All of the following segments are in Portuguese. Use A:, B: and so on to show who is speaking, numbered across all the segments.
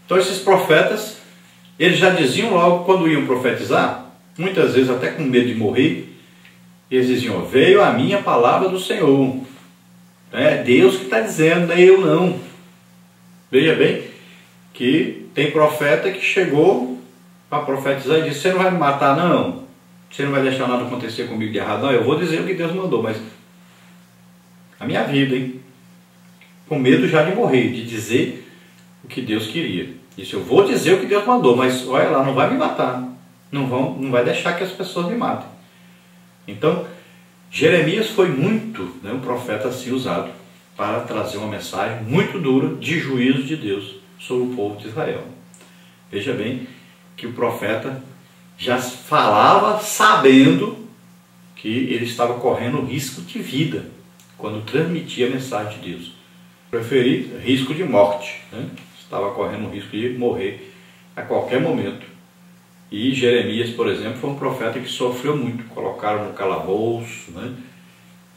A: Então esses profetas, eles já diziam logo quando iam profetizar, muitas vezes até com medo de morrer, eles diziam: veio a minha palavra do Senhor. É Deus que está dizendo, não é eu não. Veja bem que tem profeta que chegou para profetizar e disse: você não vai me matar não, você não vai deixar nada acontecer comigo de errado não, eu vou dizer o que Deus mandou, mas a minha vida, hein? Com medo já de morrer, de dizer o que Deus queria. Disse: eu vou dizer o que Deus mandou, mas olha lá, não vai me matar, não vai deixar que as pessoas me matem. Então Jeremias foi muito, um profeta assim usado para trazer uma mensagem muito dura de juízo de Deus sobre o povo de Israel. Veja bem que o profeta já falava sabendo que ele estava correndo risco de vida quando transmitia a mensagem de Deus. Preferi risco de morte, estava correndo o risco de morrer a qualquer momento. E Jeremias, por exemplo, foi um profeta que sofreu muito, colocaram no calabouço,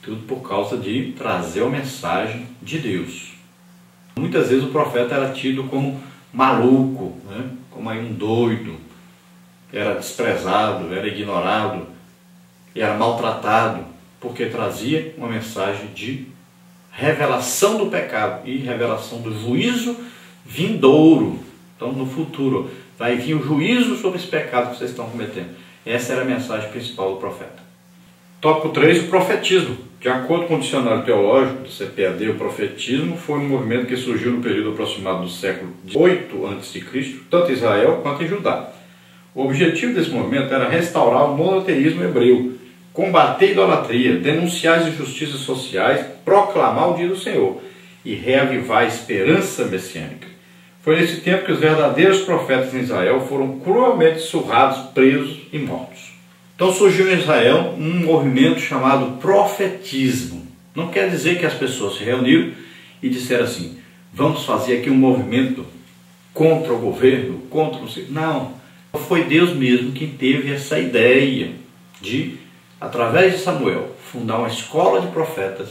A: tudo por causa de trazer a mensagem de Deus. Muitas vezes o profeta era tido como maluco, como aí um doido, era desprezado, era ignorado, era maltratado, porque trazia uma mensagem de revelação do pecado e revelação do juízo vindouro. Então no futuro vai vir o juízo sobre esse pecado que vocês estão cometendo. Essa era a mensagem principal do profeta. Tópico 3, o profetismo. De acordo com o dicionário teológico do CPAD, o profetismo foi um movimento que surgiu no período aproximado do século 8 a.C., tanto em Israel quanto em Judá. O objetivo desse movimento era restaurar o monoteísmo hebreu, combater a idolatria, denunciar as injustiças sociais, proclamar o dia do Senhor e reavivar a esperança messiânica. Foi nesse tempo que os verdadeiros profetas em Israel foram cruelmente surrados, presos e mortos. Então surgiu em Israel um movimento chamado profetismo. Não quer dizer que as pessoas se reuniram e disseram assim: vamos fazer aqui um movimento contra o governo, contra o... Não, foi Deus mesmo quem teve essa ideia de, através de Samuel, fundar uma escola de profetas,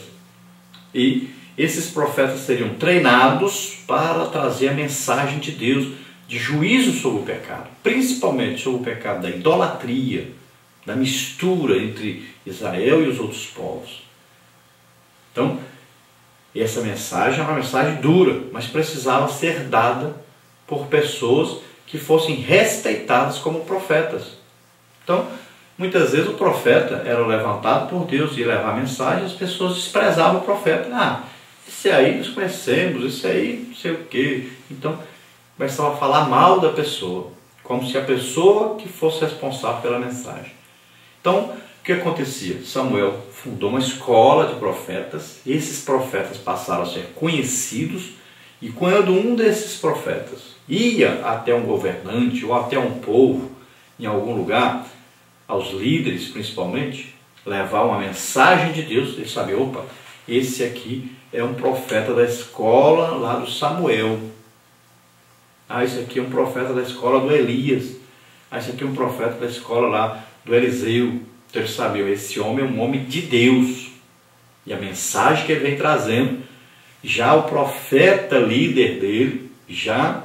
A: e esses profetas seriam treinados para trazer a mensagem de Deus de juízo sobre o pecado, principalmente sobre o pecado da idolatria, da mistura entre Israel e os outros povos. Então, essa mensagem é uma mensagem dura, mas precisava ser dada por pessoas que fossem respeitadas como profetas. Então, muitas vezes o profeta era levantado por Deus e levar a mensagem, as pessoas desprezavam o profeta. Esse aí nós conhecemos, esse aí não sei o quê. Então, começavam a falar mal da pessoa, como se a pessoa que fosse responsável pela mensagem. Então, o que acontecia? Samuel fundou uma escola de profetas, esses profetas passaram a ser conhecidos, e quando um desses profetas ia até um governante ou até um povo, em algum lugar, aos líderes principalmente, levar uma mensagem de Deus, eles sabiam: opa, esse aqui é um profeta da escola lá do Samuel. Esse aqui é um profeta da escola do Elias. Esse aqui é um profeta da escola lá do Eliseu. Então eles sabiam: esse homem é um homem de Deus. E a mensagem que ele vem trazendo, já o profeta líder dele, já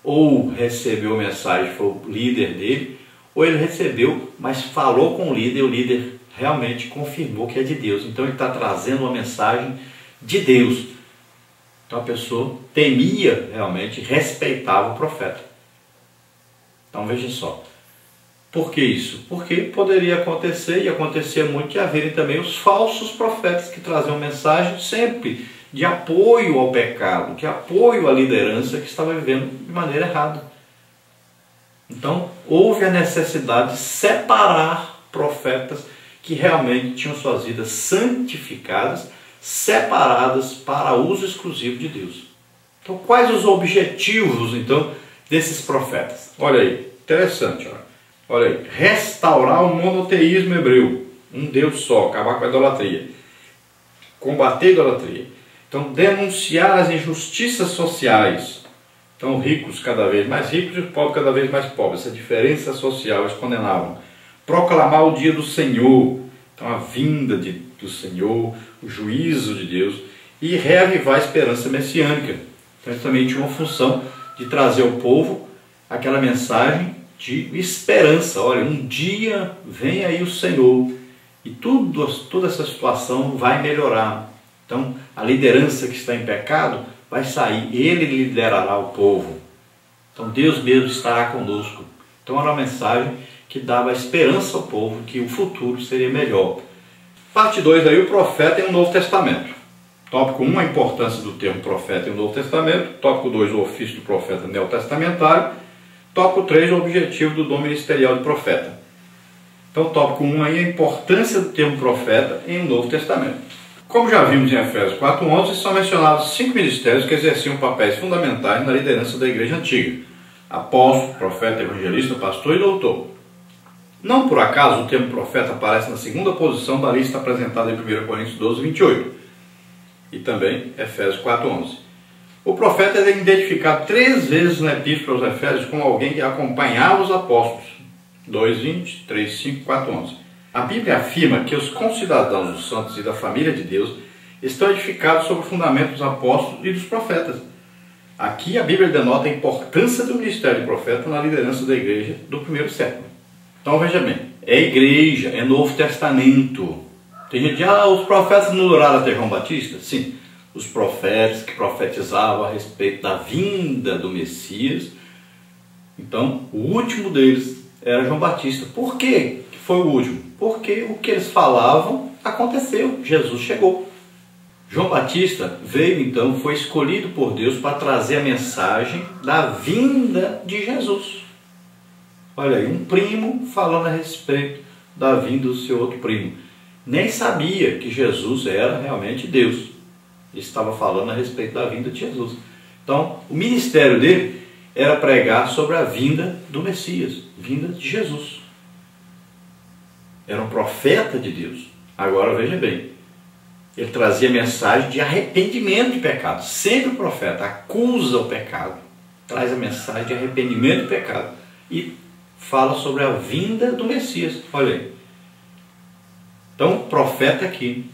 A: ou recebeu a mensagem, foi o líder dele, ou ele recebeu, mas falou com o líder realmente confirmou que é de Deus. Então ele está trazendo uma mensagem de Deus. Então a pessoa temia realmente, respeitava o profeta. Então veja só. Por que isso? Porque poderia acontecer, e acontecia muito, de haverem também os falsos profetas que traziam mensagem sempre de apoio ao pecado, de apoio à liderança que estava vivendo de maneira errada. Então houve a necessidade de separar profetas que realmente tinham suas vidas santificadas, separadas para uso exclusivo de Deus. Então quais os objetivos então desses profetas? Olha aí, interessante, olha aí, restaurar o monoteísmo hebreu, um Deus só, acabar com a idolatria, combater a idolatria. Então denunciar as injustiças sociais, então ricos cada vez mais ricos e os pobres cada vez mais pobres, essa diferença social eles condenavam. Proclamar o dia do Senhor, então a vinda do Senhor, o juízo de Deus, e reavivar a esperança messiânica. Então eles também tinham uma função de trazer ao povo aquela mensagem de esperança. Olha, um dia vem aí o Senhor e toda essa situação vai melhorar. Então, a liderança que está em pecado vai sair, Ele liderará o povo. Então, Deus mesmo estará conosco. Então, era uma mensagem que dava esperança ao povo que o futuro seria melhor. Parte 2 aí, o profeta em um Novo Testamento. Tópico 1, a importância do termo profeta em um Novo Testamento. Tópico 2, o ofício do profeta neotestamentário. Tópico 3, o objetivo do dom ministerial de profeta. Então, tópico 1 aí, a importância do termo profeta em um Novo Testamento. Como já vimos em Efésios 4:11, são mencionados 5 ministérios que exerciam papéis fundamentais na liderança da igreja antiga: apóstolo, profeta, evangelista, pastor e doutor. Não por acaso o termo profeta aparece na segunda posição da lista apresentada em 1 Coríntios 12:28 e também Efésios 4:11. O profeta é identificado 3 vezes na Epístola aos Efésios como alguém que acompanhava os apóstolos: 2:20, 3:5, 4:11. A Bíblia afirma que os concidadãos dos santos e da família de Deus estão edificados sobre o fundamento dos apóstolos e dos profetas. Aqui a Bíblia denota a importância do ministério de profeta na liderança da igreja do primeiro século. Então veja bem, é igreja, é Novo Testamento. Tem gente que diz, os profetas não duraram até João Batista? Sim, os profetas que profetizavam a respeito da vinda do Messias. Então, o último deles era João Batista. Por quê que foi o último? Porque o que eles falavam aconteceu, Jesus chegou. João Batista veio então, foi escolhido por Deus para trazer a mensagem da vinda de Jesus. Olha aí, um primo falando a respeito da vinda do seu outro primo. Nem sabia que Jesus era realmente Deus. Ele estava falando a respeito da vinda de Jesus. Então, o ministério dele era pregar sobre a vinda do Messias, vinda de Jesus. Era um profeta de Deus. Agora veja bem, ele trazia mensagem de arrependimento de pecado. Sempre o profeta acusa o pecado, traz a mensagem de arrependimento de pecado e fala sobre a vinda do Messias. Olha aí. Então, o profeta aqui,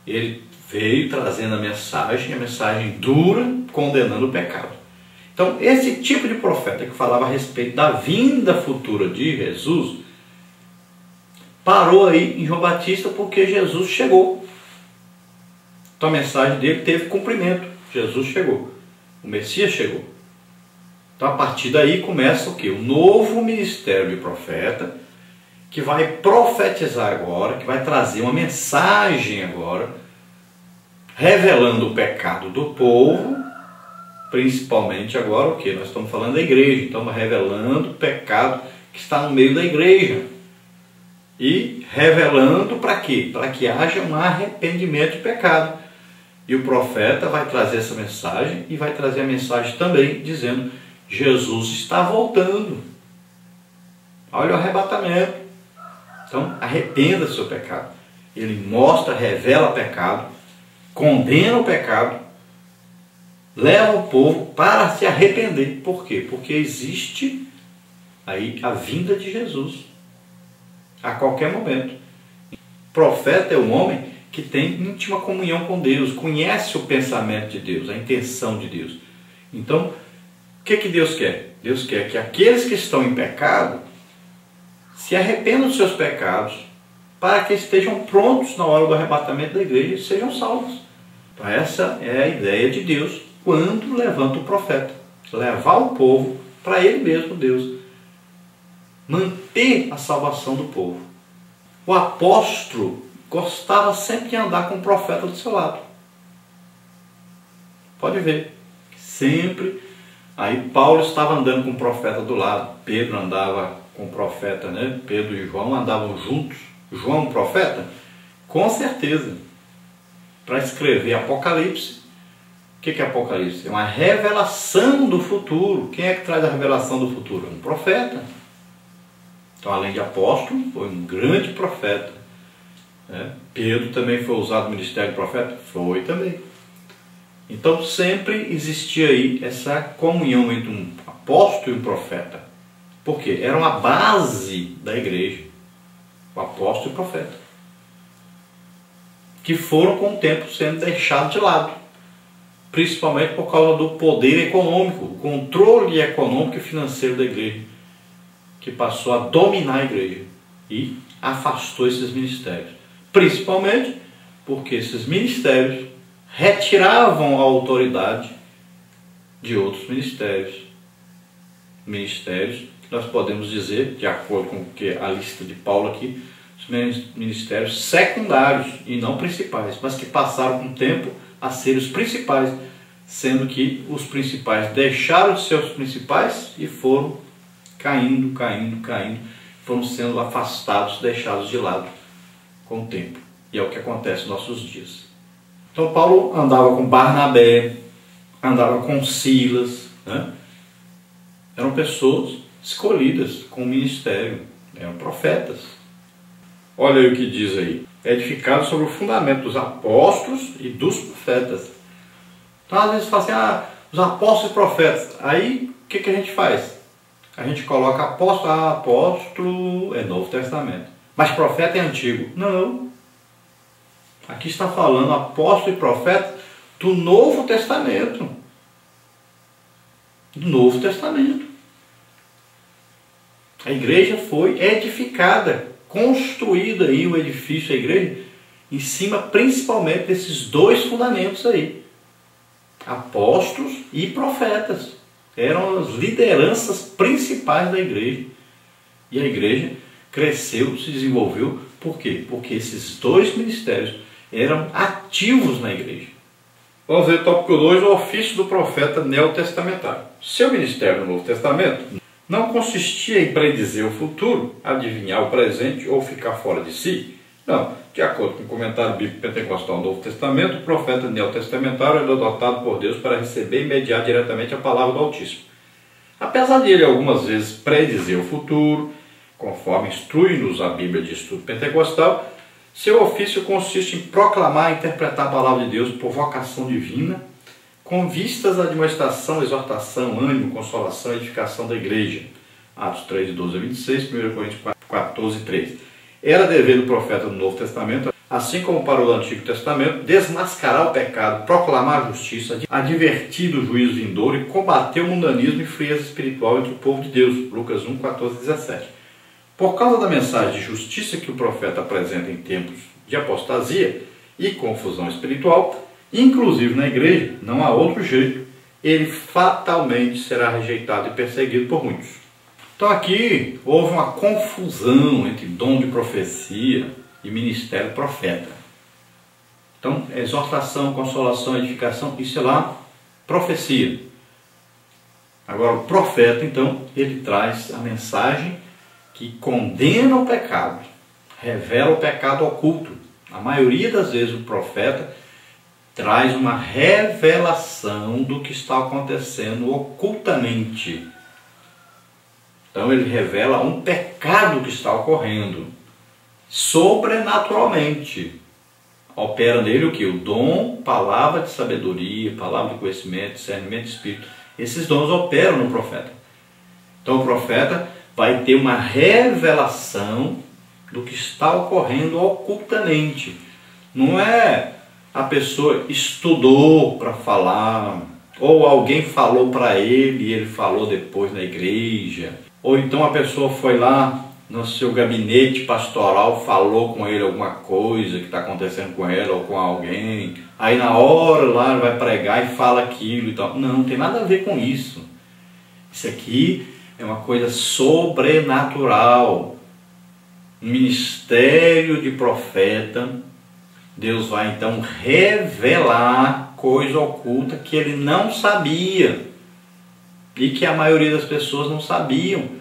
A: ele veio trazendo a mensagem dura, condenando o pecado. Então, esse tipo de profeta que falava a respeito da vinda futura de Jesus, parou aí em João Batista porque Jesus chegou. Então, a mensagem dele teve cumprimento. Jesus chegou. O Messias chegou. Então, a partir daí começa o quê? O novo ministério de profeta, que vai profetizar agora, que vai trazer uma mensagem agora, revelando o pecado do povo, principalmente agora o quê? Nós estamos falando da igreja, então revelando o pecado que está no meio da igreja. E revelando para quê? Para que haja um arrependimento de pecado. E o profeta vai trazer essa mensagem e vai trazer a mensagem também dizendo: Jesus está voltando. Olha o arrebatamento. Então, arrependa do seu pecado. Ele mostra, revela o pecado, condena o pecado, leva o povo para se arrepender. Por quê? Porque existe aí a vinda de Jesus a qualquer momento. O profeta é um homem que tem íntima comunhão com Deus, conhece o pensamento de Deus, a intenção de Deus. Então, o que Deus quer? Deus quer que aqueles que estão em pecado se arrependam dos seus pecados, para que estejam prontos na hora do arrebatamento da igreja e sejam salvos. Então essa é a ideia de Deus quando levanta o profeta. Levar o povo para Ele mesmo, Deus. Manter a salvação do povo. O apóstolo gostava sempre de andar com o profeta do seu lado. Pode ver. Sempre. Aí Paulo estava andando com o profeta do lado. Pedro andava com o profeta, né? Pedro e João andavam juntos. João, o profeta? Com certeza. Para escrever Apocalipse. O que é Apocalipse? É uma revelação do futuro. Quem é que traz a revelação do futuro? Um profeta. Então, além de apóstolo, foi um grande profeta. Pedro também foi usado no ministério de profeta? Foi também. Então, sempre existia aí essa comunhão entre um apóstolo e um profeta. Por quê? Era uma base da igreja. O apóstolo e o profeta. Que foram com o tempo sendo deixados de lado. principalmente por causa do poder econômico, o controle econômico e financeiro da igreja, que passou a dominar a igreja e afastou esses ministérios, principalmente porque esses ministérios retiravam a autoridade de outros ministérios. Ministérios, nós podemos dizer, de acordo com a lista de Paulo aqui, os ministérios secundários e não principais, mas que passaram com o tempo a ser os principais, sendo que os principais deixaram de ser os principais e foram caindo, foram sendo afastados, deixados de lado com o tempo. E é o que acontece nos nossos dias. Então Paulo andava com Barnabé, andava com Silas, né? Eram pessoas escolhidas com o ministério, eram profetas. Olha aí o que diz aí: edificado sobre o fundamento dos apóstolos e dos profetas. Então às vezes fala assim, os apóstolos e profetas. Aí o que a gente faz? A gente coloca apóstolo, apóstolo é Novo Testamento, mas profeta é Antigo. Não. Aqui está falando apóstolo e profeta do Novo Testamento. Do Novo Testamento. A igreja foi edificada, construída aí o edifício, a igreja, em cima principalmente desses dois fundamentos aí. Apóstolos e profetas. Eram as lideranças principais da igreja. E a igreja cresceu, se desenvolveu. Por quê? Porque esses dois ministérios eram ativos na igreja. Vamos ver tópico 2, o ofício do profeta neotestamentário. Seu ministério no Novo Testamento não consistia em predizer o futuro, adivinhar o presente ou ficar fora de si. Não, de acordo com o comentário bíblico pentecostal do Novo Testamento, o profeta neotestamentário era adotado por Deus para receber e mediar diretamente a palavra do Altíssimo. Apesar de ele algumas vezes predizer o futuro, conforme instrui-nos a Bíblia de Estudo Pentecostal, seu ofício consiste em proclamar e interpretar a palavra de Deus por vocação divina, com vistas à admoestação, exortação, ânimo, consolação e edificação da igreja. Atos 3, 12 a 26, 1 Coríntios 14, 3. Era dever do profeta do Novo Testamento, assim como para o Antigo Testamento, desmascarar o pecado, proclamar a justiça, advertir do juízo vindouro e combater o mundanismo e frieza espiritual entre o povo de Deus. Lucas 1, 14 a 17. Por causa da mensagem de justiça que o profeta apresenta em tempos de apostasia e confusão espiritual, inclusive na igreja, não há outro jeito, ele fatalmente será rejeitado e perseguido por muitos. Então aqui houve uma confusão entre dom de profecia e ministério profeta. Então, exortação, consolação, edificação, isso é lá profecia. Agora o profeta, então, ele traz a mensagem que condena o pecado, revela o pecado oculto. A maioria das vezes o profeta traz uma revelação do que está acontecendo ocultamente. Então ele revela um pecado que está ocorrendo sobrenaturalmente. Opera nele o que? O dom, palavra de sabedoria, palavra de conhecimento, discernimento de espírito. Esses dons operam no profeta. Então o profeta vai ter uma revelação do que está ocorrendo ocultamente. Não é a pessoa estudou para falar, ou alguém falou para ele e ele falou depois na igreja, ou então a pessoa foi lá no seu gabinete pastoral, falou com ele alguma coisa que está acontecendo com ela ou com alguém, aí na hora lá ele vai pregar e fala aquilo e tal. Não tem nada a ver com isso. Isso aqui é uma coisa sobrenatural. Um ministério de profeta, Deus vai então revelar coisa oculta que ele não sabia e que a maioria das pessoas não sabiam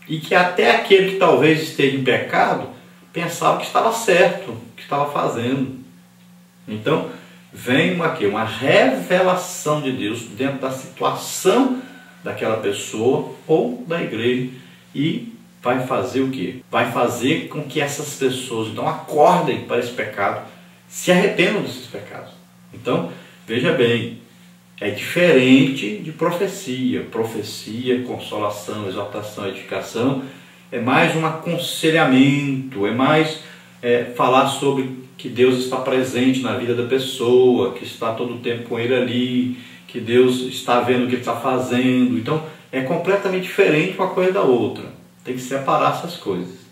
A: e que até aquele que talvez esteja em pecado pensava que estava certo, que estava fazendo. Então vem uma revelação de Deus dentro da situação daquela pessoa ou da igreja e vai fazer o quê? Vai fazer com que essas pessoas então acordem para esse pecado, se arrependam desses pecados. Então, veja bem, é diferente de profecia. Profecia, consolação, exortação, edificação, é mais um aconselhamento, é mais falar sobre que Deus está presente na vida da pessoa, que está todo o tempo com ele ali, que Deus está vendo o que ele está fazendo. Então é completamente diferente uma coisa da outra. Tem que separar essas coisas.